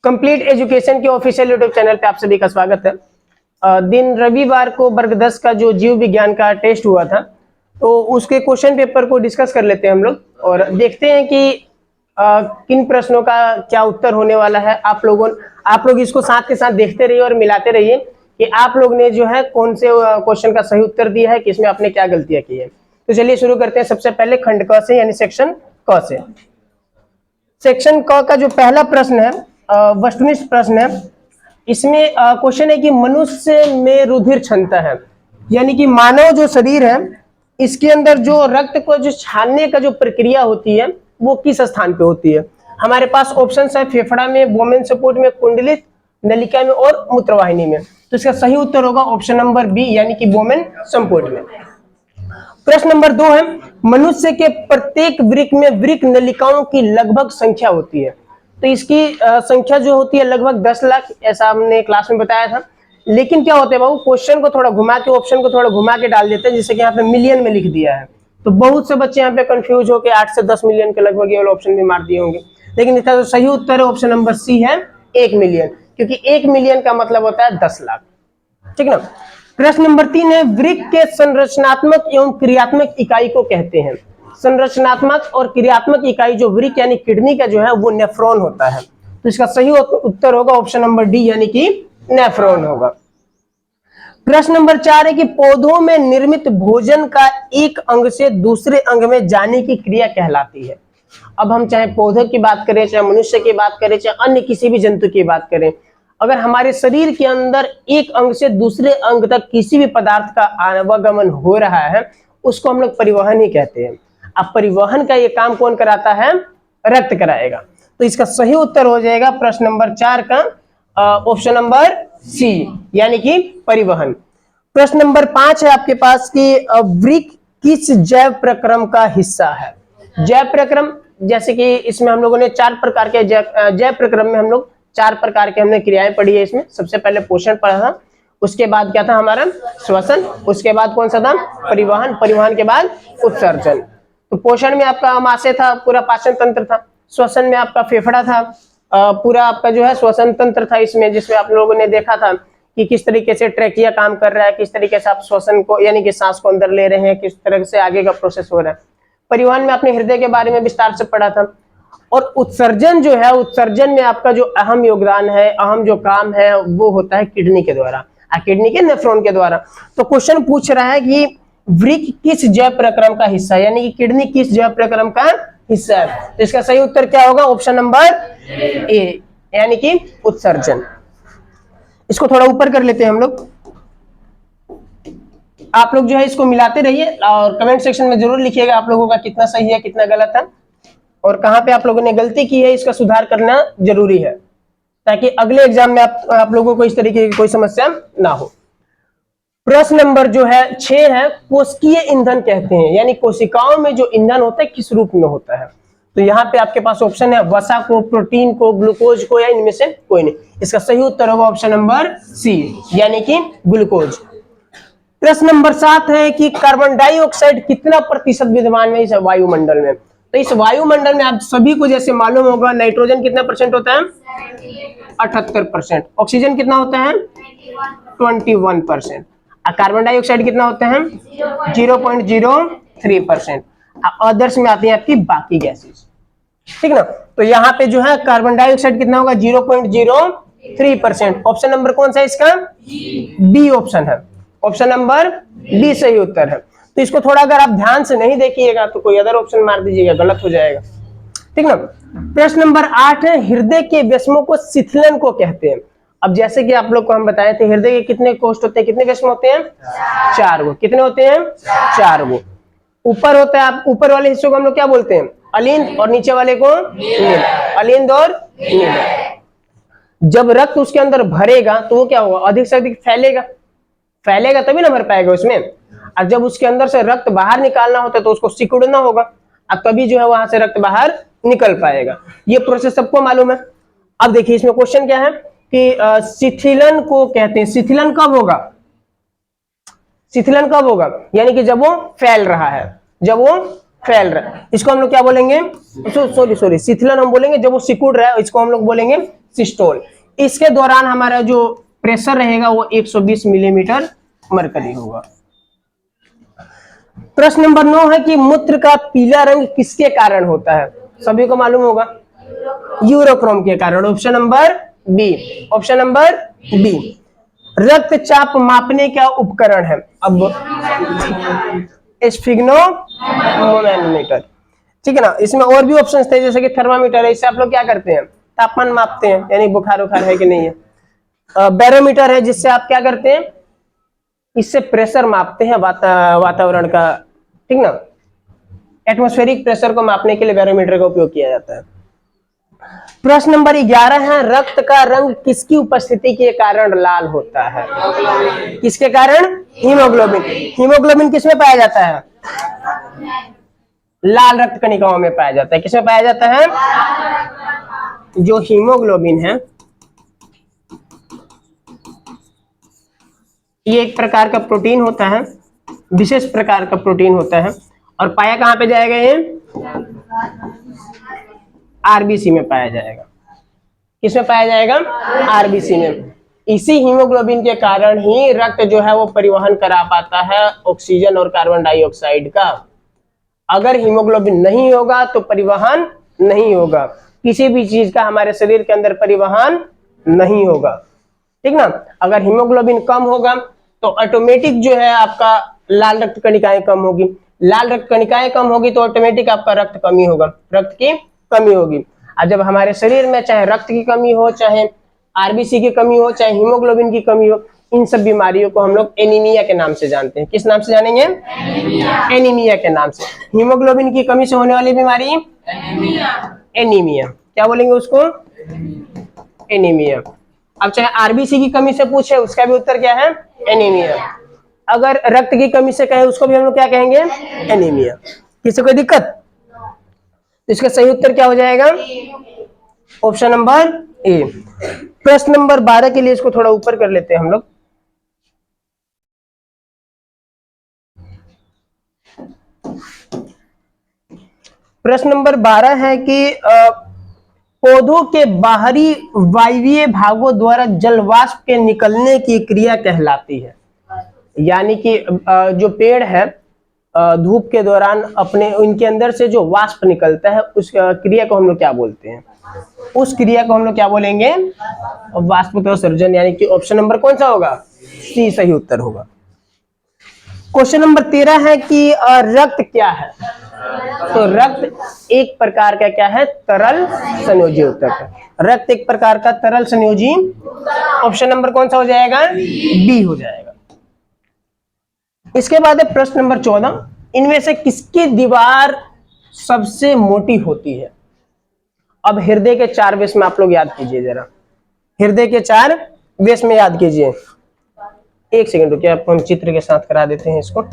Complete education के official YouTube channel पे आप सभी का स्वागत है। दिन रविवार को वर्ग 10 का जो जीव विज्ञान का टेस्ट हुआ था, तो उसके क्वेश्चन पेपर को डिस्कस कर लेते हैं हम लोग और देखते हैं कि किन प्रश्नों का क्या उत्तर होने वाला है। आप लोग इसको साथ के साथ देखते रहिए और मिलाते रहिए कि आप लोग ने जो है कौन से क्वेश्चन का सही उत्तर दिया है, किसमें आपने क्या गलतियां की है। तो चलिए शुरू करते हैं। सबसे पहले खंड क से यानी सेक्शन क से। सेक्शन क का जो पहला प्रश्न है वस्तुनिष्ठ प्रश्न है। इसमें क्वेश्चन है कि मनुष्य में रुधिर क्षमता है, यानी कि मानव जो शरीर है इसके अंदर जो रक्त को जो छानने का जो प्रक्रिया होती है वो किस स्थान पे होती है। हमारे पास ऑप्शन है फेफड़ा में, वोमेन सपोर्ट में, कुंडलित, नलिका में और मूत्रवाहिनी में। तो इसका सही उत्तर होगा ऑप्शन नंबर बी यानी कि वोमेन सपोर्ट में। प्रश्न नंबर 2 है, मनुष्य के प्रत्येक वृक्क में वृक्क नलिकाओं की लगभग संख्या होती है। तो इसकी संख्या जो होती है लगभग 10 लाख, ऐसा हमने क्लास में बताया था। लेकिन क्या होता है बाबू, क्वेश्चन को थोड़ा घुमा के, ऑप्शन को थोड़ा घुमा के डाल देते हैं, जैसे कि यहाँ पे मिलियन में लिख दिया है। तो बहुत से बच्चे यहाँ पे कंफ्यूज होकर 8 से 10 मिलियन के लगभग ये वाला ऑप्शन भी मार दिए होंगे। लेकिन इसका जो सही उत्तर है ऑप्शन नंबर सी है 1 मिलियन, क्योंकि 1 मिलियन का मतलब होता है 10 लाख। ठीक ना। प्रश्न नंबर 3 है, वृक्क के संरचनात्मक एवं क्रियात्मक इकाई को कहते हैं। संरचनात्मक और क्रियात्मक इकाई जो वृक्क यानी किडनी का जो है वो नेफ्रॉन होता है। तो इसका सही उत्तर होगा ऑप्शन नंबर डी यानी कि नेफ्रॉन होगा। प्रश्न नंबर 4 है कि पौधों में निर्मित भोजन का एक अंग से दूसरे अंग में जाने की क्रिया कहलाती है। अब हम चाहे पौधे की बात करें, चाहे मनुष्य की बात करें, चाहे अन्य किसी भी जंतु की बात करें, अगर हमारे शरीर के अंदर एक अंग से दूसरे अंग तक किसी भी पदार्थ का आवागमन हो रहा है उसको हम लोग परिवहन ही कहते हैं। अब परिवहन का ये काम कौन कराता है? रक्त कराएगा। तो इसका सही उत्तर हो जाएगा प्रश्न नंबर 4 का ऑप्शन नंबर सी यानी कि परिवहन। प्रश्न नंबर 5 है आपके पास कि वृक्क किस जैव प्रक्रम का हिस्सा है। जैव प्रक्रम, जैसे कि इसमें हम लोगों ने 4 प्रकार के जैव प्रक्रम में हम लोग 4 प्रकार के हमने क्रियाएं पढ़ी है। इसमें सबसे पहले पोषण पढ़ा था, उसके बाद क्या था हमारा श्वसन, उसके बाद कौन सा था परिवहन, परिवहन के बाद उत्सर्जन। तो पोषण में आपका आमाशय था, पूरा पाचन तंत्र था। श्वसन में आपका फेफड़ा था, पूरा आपका जो है श्वसन तंत्र था इसमें, जिसमें आप लोगों ने देखा था कि किस तरीके से ट्रैकिया काम कर रहा है, किस तरीके से आप श्वसन को यानी कि सांस को अंदर ले रहे हैं, किस तरह से आगे का प्रोसेस हो रहा है। परिवहन में आपने हृदय के बारे में विस्तार से पढ़ा था। और उत्सर्जन जो है, उत्सर्जन में आपका जो अहम योगदान है, अहम जो काम है वो होता है किडनी के द्वारा, किडनी के नेफ्रॉन के द्वारा। तो क्वेश्चन पूछ रहा है कि वृक्क किस जैव प्रक्रम का हिस्सा है, यानी कि किडनी किस जैव प्रक्रम का हिस्सा है। तो इसका सही उत्तर क्या होगा? ऑप्शन नंबर ए यानी कि उत्सर्जन। इसको थोड़ा ऊपर कर लेते हैं हम लोग। आप लोग जो है इसको मिलाते रहिए और कमेंट सेक्शन में जरूर लिखिएगा आप लोगों का कितना सही है कितना गलत है और कहां पे आप लोगों ने गलती की है, इसका सुधार करना जरूरी है ताकि अगले एग्जाम में आप लोगों को इस तरीके की कोई समस्या ना हो। प्रश्न नंबर जो है 6 है, कोशिकीय ईंधन कहते हैं, यानी कोशिकाओं में जो ईंधन होता है किस रूप में होता है। तो यहाँ पे आपके पास ऑप्शन है वसा को, प्रोटीन को, ग्लूकोज को, या इनमें से कोई नहीं। इसका सही उत्तर होगा ऑप्शन नंबर सी यानी कि ग्लूकोज। प्रश्न नंबर 7 है कि कार्बन डाइऑक्साइड कितना प्रतिशत विद्यमान है इस वायुमंडल में। तो इस वायुमंडल में आप सभी को जैसे मालूम होगा नाइट्रोजन कितना परसेंट होता है 78%, ऑक्सीजन कितना होता है 21%, कार्बन डाइऑक्साइड कितना होता है 0.03%, अदर्स में आती है आपकी बाकी गैसेस। ठीक ना। तो यहाँ पे जो है कार्बन डाइऑक्साइड कितना होगा 0.03%। ऑप्शन नंबर कौन सा है इसका? बी ऑप्शन है, ऑप्शन नंबर बी सही उत्तर है। तो इसको थोड़ा अगर आप ध्यान से नहीं देखिएगा तो कोई अदर ऑप्शन मार दीजिएगा, गलत हो जाएगा। ठीक ना। प्रश्न नंबर 8 है, हृदय के वैष्मों को शिथिलन को कहते हैं। अब जैसे कि आप लोग को हम बताए थे हृदय के कितने कोष्ठ होते हैं, कितने वैष्म होते हैं 4 गो। कितने होते हैं 4 गो। ऊपर होता है, आप ऊपर वाले हिस्सों को हम लोग क्या बोलते हैं अलिंद और नीचे वाले को नील, अलिंद और नील। जब रक्त उसके अंदर भरेगा तो वो क्या होगा अधिक से अधिक फैलेगा, फैलेगा तभी ना भर पाएगा उसमें। और जब उसके अंदर से रक्त बाहर निकालना होता है तो उसको सिकुड़ना होगा, अब तभी जो है वहां से रक्त बाहर निकल पाएगा। ये प्रोसेस सबको मालूम है। अब देखिए इसमें क्वेश्चन क्या है कि शिथिलन को कहते हैं। शिथिलन कब होगा? शिथिलन कब होगा? यानी कि जब वो फैल रहा है, जब वो फैल रहा है। इसको हम लोग क्या बोलेंगे? सॉरी शिथिलन हम बोलेंगे जब वो सिकुड़ रहा है, इसको हम लोग बोलेंगे सिस्टोल। इसके दौरान हमारा जो प्रेशर रहेगा वो 120 मिलीमीटर मरकरी होगा। प्रश्न नंबर 9 है कि मूत्र का पीला रंग किसके कारण होता है? सभी को मालूम होगा, यूरोक्रोम के कारण। Option number B, option number B. रक्तचाप मापने का उपकरण है अब स्फिग्नोमोनोमीटर, ठीक है ना। इसमें और भी ऑप्शन थे जैसे कि थर्मामीटर है, इससे आप लोग क्या करते हैं, तापमान मापते हैं, यानी बुखार उखार है कि नहीं है। बैरोमीटर है जिससे आप क्या करते हैं, इससे प्रेशर मापते हैं वातावरण का, ठीक ना। एटमॉस्फेरिक प्रेशर को मापने के लिए बैरोमीटर का उपयोग किया जाता है। प्रश्न नंबर 11 है, रक्त का रंग किसकी उपस्थिति के कारण लाल होता है? किसके कारण? हीमोग्लोबिन। हीमोग्लोबिन किसमें पाया जाता है? लाल रक्त कणिकाओं में पाया जाता है। किसमें पाया जाता है? जो हीमोग्लोबिन है ये एक प्रकार का प्रोटीन होता है, विशेष प्रकार का प्रोटीन होता है, और पाया कहां पे जाएगा? ये आरबीसी में पाया जाएगा। किसमें पाया जाएगा? आरबीसी में। इसी हीमोग्लोबिन के कारण ही रक्त जो है वो परिवहन करा पाता है ऑक्सीजन और कार्बन डाइऑक्साइड का। अगर हीमोग्लोबिन नहीं होगा तो परिवहन नहीं होगा, किसी भी चीज का हमारे शरीर के अंदर परिवहन नहीं होगा, ठीक ना। अगर हीमोग्लोबिन कम होगा तो ऑटोमेटिक जो है आपका लाल रक्त कणिकाएं कम होगी, लाल रक्त कणिकाएं कम होगी तो ऑटोमेटिक आपका रक्त कमी होगा, रक्त की कमी होगी। और जब हमारे शरीर में चाहे रक्त की कमी हो, चाहे आरबीसी की कमी हो, चाहे हीमोग्लोबिन की कमी हो, इन सब बीमारियों को हम लोग एनीमिया के नाम से जानते हैं। किस नाम से जानेंगे? एनीमिया के नाम से। हीमोग्लोबिन की कमी से होने वाली बीमारी एनीमिया। क्या बोलेंगे उसको? एनीमिया। अब चाहे आरबीसी की कमी से पूछे उसका भी उत्तर क्या है? एनीमिया। अगर रक्त की कमी से कहे उसको भी हम लोग क्या कहेंगे? एनीमिया। किसी कोई दिक्कत? तो इसका सही उत्तर क्या हो जाएगा? Option number A. प्रश्न नंबर 12 के लिए इसको थोड़ा ऊपर कर लेते हैं हम लोग। प्रश्न नंबर 12 है कि पौधों के बाहरी वायवीय भागों द्वारा जलवाष्प के निकलने की क्रिया कहलाती है। यानी कि जो पेड़ है धूप के दौरान अपने उनके अंदर से जो वाष्प निकलता है उस क्रिया को हम लोग क्या बोलते हैं? उस क्रिया को हम लोग क्या बोलेंगे? वाष्पोत्सर्जन। यानी कि ऑप्शन नंबर कौन सा होगा? सी सही उत्तर होगा। क्वेश्चन नंबर 13 है कि रक्त क्या है? तो रक्त एक प्रकार का क्या है? तरल संयोजी ऊतक है। रक्त एक प्रकार का तरल संयोजी। ऑप्शन नंबर कौन सा हो जाएगा? बी हो जाएगा। इसके बाद है प्रश्न नंबर 14, इनमें से किसकी दीवार सबसे मोटी होती है? अब हृदय के 4 वेश में आप लोग याद कीजिए जरा, हृदय के 4 वेश में याद कीजिए। एक सेकंड रुकिए, आपको हम चित्र के साथ करा देते हैं इसको।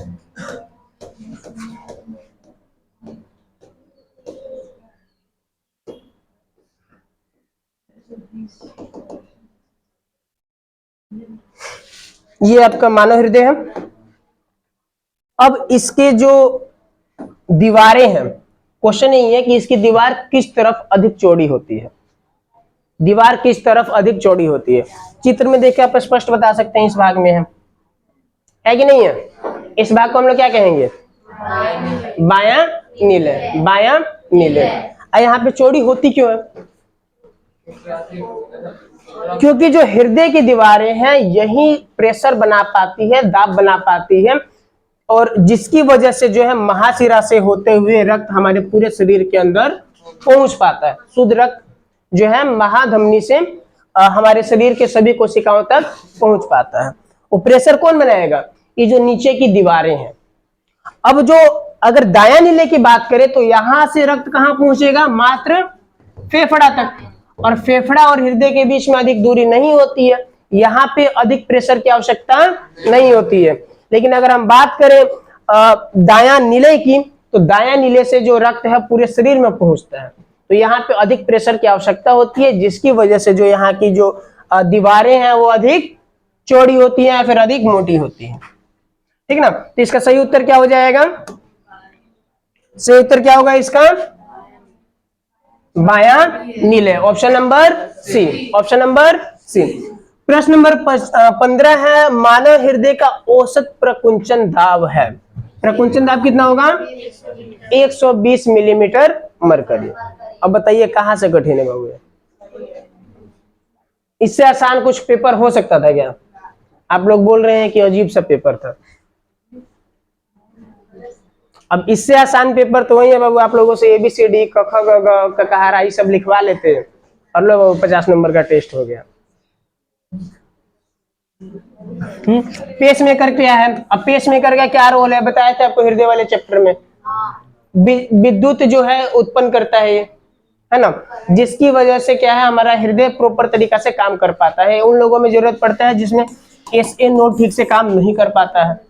ये आपका मानव हृदय है। अब इसके जो दीवारें हैं, क्वेश्चन यही है कि इसकी दीवार किस तरफ अधिक चौड़ी होती है? दीवार किस तरफ अधिक चौड़ी होती है? चित्र में देख के आप स्पष्ट बता सकते हैं इस भाग में है कि नहीं है? इस भाग को हम लोग क्या कहेंगे? बायां नीले, बायां नीले। यहाँ पे चौड़ी होती क्यों है? क्योंकि जो हृदय की दीवारें हैं यही प्रेशर बना पाती है, दाब बना पाती है, और जिसकी वजह से जो है महाशिरा से होते हुए रक्त हमारे पूरे शरीर के अंदर पहुंच पाता है। शुद्ध रक्त जो है महाधमनी से हमारे शरीर के सभी कोशिकाओं तक पहुंच पाता है। वो प्रेशर कौन बनाएगा? ये जो नीचे की दीवारें हैं। अब जो अगर दायां नीले की बात करें तो यहां से रक्त कहां पहुंचेगा? मात्र फेफड़ा तक, और फेफड़ा और हृदय के बीच में अधिक दूरी नहीं होती है, यहाँ पे अधिक प्रेशर की आवश्यकता नहीं होती है। लेकिन अगर हम बात करें दायां नीले की, तो दायां नीले से जो रक्त है पूरे शरीर में पहुंचता है, तो यहाँ पे अधिक प्रेशर की आवश्यकता होती है, जिसकी वजह से जो यहाँ की जो दीवारें हैं वो अधिक चौड़ी होती हैं या फिर अधिक मोटी होती हैं, ठीक ना। तो इसका सही उत्तर क्या हो जाएगा? सही उत्तर क्या होगा इसका? बायां नीले, option number C, option number C. प्रश्न नंबर 15 है, मानव हृदय का औसत प्रकुंचन दाब है। प्रकुंचन दाब कितना होगा? 120 मिलीमीटर मरकरी। अब बताइए कहां से कठिन है बाबू? इससे आसान कुछ पेपर हो सकता था क्या? आप लोग बोल रहे हैं कि अजीब सा पेपर था। अब इससे आसान पेपर तो वही है बाबू, आप लोगों से ABCD क ख ग घ ककहारा ये सब लिखवा लेते हैं और लोग 50 नंबर का टेस्ट हो गया। पेस मेकर क्या है? अब पेस मेकर का क्या रोल है बताया था आपको हृदय वाले चैप्टर में। विद्युत जो है उत्पन्न करता है ये, है ना, जिसकी वजह से क्या है हमारा हृदय प्रॉपर तरीका से काम कर पाता है। उन लोगों में जरूरत पड़ता है जिसमें SA नोड ठीक से काम नहीं कर पाता है।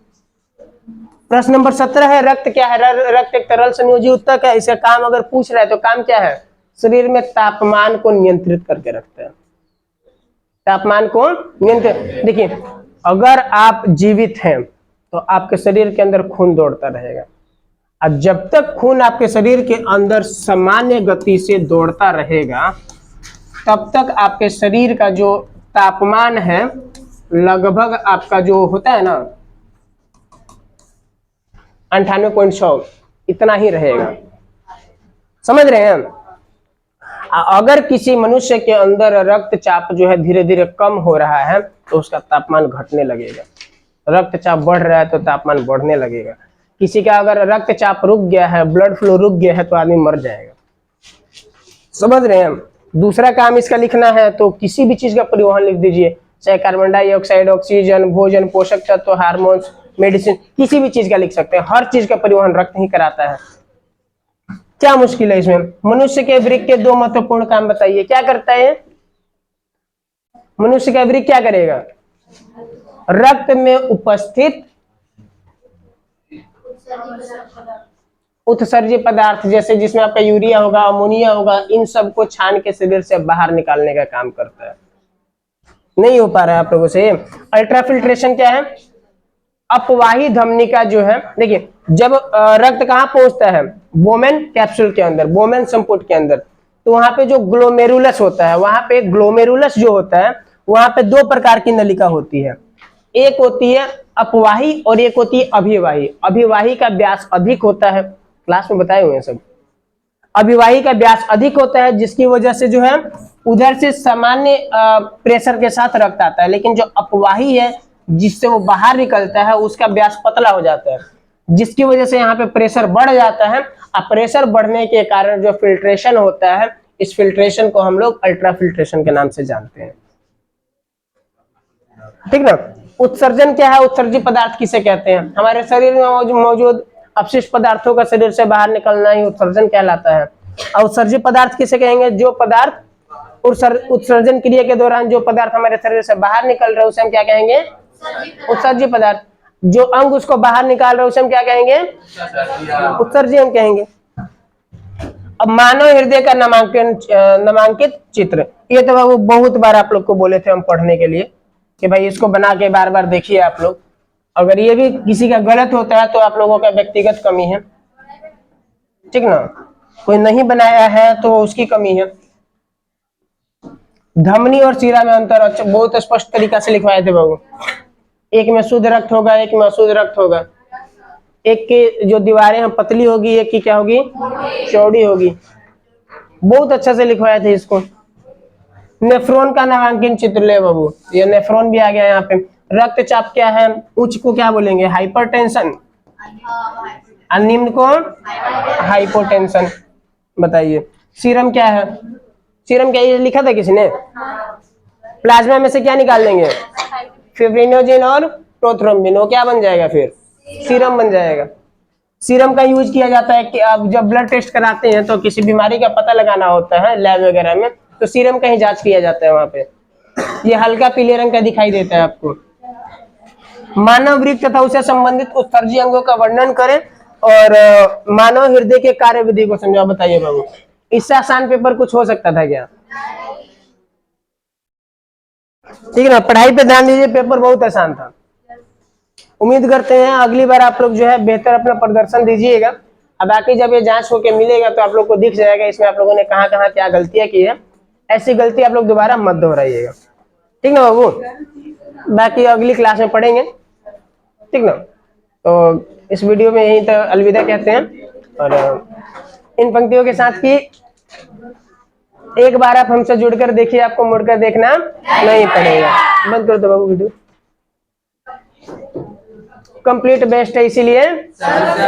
प्रश्न नंबर 17 है, रक्त क्या है? रक्त एक तरल संयोजी ऊतक है। इसका काम अगर पूछ रहा है तो काम क्या है? शरीर में तापमान को नियंत्रित करके रखता है। तापमान को नियंत्रित, देखिए अगर आप जीवित हैं तो आपके शरीर के अंदर खून दौड़ता रहेगा, और जब तक खून आपके शरीर के अंदर सामान्य गति से दौड़ता रहेगा तब तक आपके शरीर का जो तापमान है लगभग आपका जो होता है ना 98.100 इतना ही रहेगा। समझ रहे हैं? अगर किसी मनुष्य के अंदर रक्तचाप जो है धीरे धीरे कम हो रहा है तो उसका तापमान घटने लगेगा। रक्तचाप बढ़ रहा है तो तापमान बढ़ने लगेगा। किसी का अगर रक्तचाप रुक गया है, ब्लड फ्लो रुक गया है तो आदमी मर जाएगा। समझ रहे हैं? दूसरा काम इसका लिखना है तो किसी भी चीज का परिवहन लिख दीजिए, चाहे कार्बन डाइऑक्साइड, ऑक्सीजन, भोजन, पोषक तत्व, हार्मोन्स, मेडिसिन, किसी भी चीज का लिख सकते हैं। हर चीज का परिवहन रक्त ही कराता है। क्या मुश्किल है इसमें? मनुष्य के वृक्क के 2 महत्वपूर्ण काम बताइए, क्या करता है? मनुष्य का वृक्क क्या करेगा? रक्त में उपस्थित उत्सर्जी पदार्थ जैसे जिसमें आपका यूरिया होगा, अमोनिया होगा, इन सब को छान के शरीर से बाहर निकालने का काम करता है। नहीं हो पा रहा है आप लोगों से? अल्ट्राफिल्ट्रेशन क्या है? अपवाही धमनी का जो है, देखिए जब रक्त कहां पहुंचता है? बोमेन कैप्सूल के अंदर, बोमेन संपुट के अंदर, तो वहां पे जो ग्लोमेरुलस होता है, वहां पे ग्लोमेरुलस जो होता है वहां पे 2 प्रकार की नलिका होती है। एक होती है अपवाही और एक होती है अभिवाही। अभिवाही का व्यास अधिक होता है, क्लास में बताए हुए हैं सब। अभिवाही का व्यास अधिक होता है जिसकी वजह से जो है उधर से सामान्य प्रेशर के साथ रक्त आता है, लेकिन जो अपवाही है जिससे वो बाहर निकलता है उसका व्यास पतला हो जाता है, जिसकी वजह से यहाँ पे प्रेशर बढ़ जाता है। और प्रेशर बढ़ने के कारण जो फिल्ट्रेशन होता है, इस फिल्ट्रेशन को हम लोग अल्ट्रा फिल्ट्रेशन के नाम से जानते हैं। ठीक ना? उत्सर्जन क्या है? उत्सर्जी पदार्थ किसे कहते हैं? हमारे शरीर में मौजूद अपशिष्ट पदार्थों का शरीर से बाहर निकलना ही उत्सर्जन कहलाता है। और उत्सर्जी पदार्थ किसे कहेंगे? जो पदार्थ उत्सर्जन क्रिया के दौरान जो पदार्थ हमारे शरीर से बाहर निकल रहा है उसे हम क्या कहेंगे? उत्सर्जी पदार्थ। जो अंग उसको बाहर निकाल रहे उसे हम क्या कहेंगे? उत्सर्जी हम कहेंगे। अब मानव हृदय का नामांकित चित्र, ये तो वो बहुत बार आप लोग को बोले थे हम पढ़ने के लिए कि भाई इसको बना के बार बार देखिए आप लोग। अगर ये भी किसी का गलत होता है तो आप लोगों का व्यक्तिगत कमी है, ठीक ना? कोई नहीं बनाया है तो उसकी कमी है। धमनी और सीरा में अंतर अच्छा बहुत स्पष्ट तरीका से लिखवाए थे बाबू। एक में शुद्ध रक्त होगा, एक में अशुद्ध रक्त होगा। एक की जो दीवारें हैं पतली होगी, एक की क्या होगी? चौड़ी होगी। बहुत अच्छा से लिखवाए थे इसको। नेफ्रॉन का नामांकन चित्र ले बाबू, ये नेफ्रॉन भी आ गया यहाँ पे। रक्तचाप क्या है? उच्च को क्या बोलेंगे? हाइपरटेंशन, और निम्न को हाइपोटेंशन। बताइए सीरम क्या है? सीरम क्या ये लिखा था किसी ने? प्लाज्मा में से क्या निकाल लेंगे? फिब्रिनोजेन और प्रोथ्रोम्बिन, वो क्या बन जाएगा? फिर सीरम बन जाएगा। सीरम का यूज किया जाता है कि आप जब ब्लड टेस्ट कराते हैं तो किसी बीमारी का पता लगाना होता है लैब वगैरह में, तो सीरम का ही जांच किया जाता है वहां पे। ये हल्का पीले रंग का दिखाई देता है आपको। मानव वृक्क तथा उसे संबंधित उत्सर्जी अंगों का वर्णन करें और मानव हृदय के कार्य विधि को समझाओ। बताइए बाबू, इससे आसान पेपर कुछ हो सकता था क्या? ठीक है ना? पढ़ाई पे ध्यान दीजिए, पेपर बहुत आसान था। उम्मीद करते हैं अगली बार आप लोग जो है बेहतर अपना प्रदर्शन दीजिएगा अब बाकी जब ये जांच होके मिलेगा तो आप लोग को दिख जाएगा इसमें आप लोगों ने कहाँ कहाँ क्या गलतियां की है। ऐसी गलती आप लोग दोबारा मत दोहराइएगा, ठीक ना बाबू। बाकी अगली क्लास में पढ़ेंगे, ठीक ना। तो इस वीडियो में यहीं तक अलविदा कहते हैं। और इन पंक्तियों के साथ की एक बार आप हमसे जुड़कर देखिए, आपको मुड़कर देखना नहीं पड़ेगा। बंद कर दो बाबू वीडियो। कंप्लीट बेस्ट है इसीलिए